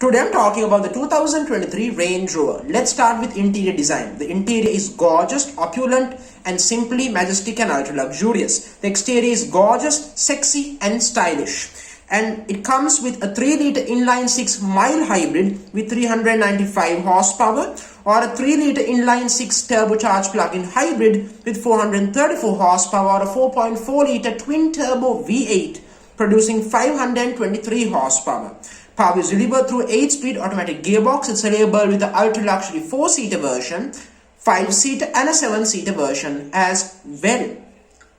Today I'm talking about the 2023 Range Rover. Let's start with interior design. The interior is gorgeous, opulent, and simply majestic and ultra luxurious. The exterior is gorgeous, sexy, and stylish. And it comes with a 3-liter inline-6 mild hybrid with 395 horsepower or a 3-liter inline-6 turbocharged plug-in hybrid with 434 horsepower or a 4.4-liter twin-turbo V8 producing 523 horsepower. Power is delivered through 8-speed automatic gearbox. It's available with the ultra-luxury 4-seater version, 5-seater and a 7-seater version as well.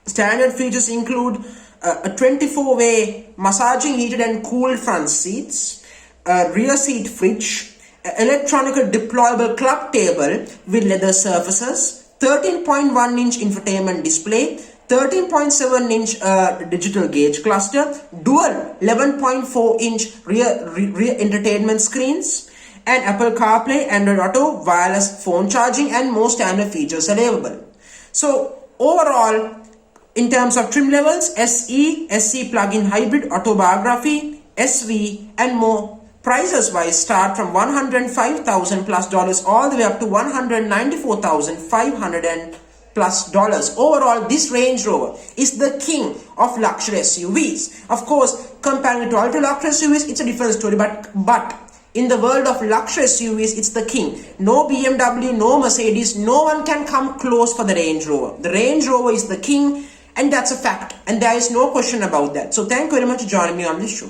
Standard features include a 24-way massaging heated and cooled front seats, a rear seat fridge, electronic deployable club table with leather surfaces, 13.1-inch infotainment display, 13.7-inch digital gauge cluster, dual 11.4-inch rear entertainment screens, and Apple CarPlay, Android Auto, wireless phone charging, and more standard features available. So overall, in terms of trim levels, SE, SC plug-in hybrid, autobiography, SV, and more. Prices wise start from $105,000 plus all the way up to $194,500 plus. Overall, this Range Rover is the king of luxury SUVs. Of course, comparing it to ultra luxury SUVs, it's a different story, but in the world of luxury SUVs, it's the king. No BMW, no Mercedes, no one can come close for the Range Rover. The Range Rover is the king, and that's a fact, and there is no question about that. So thank you very much for joining me on this show.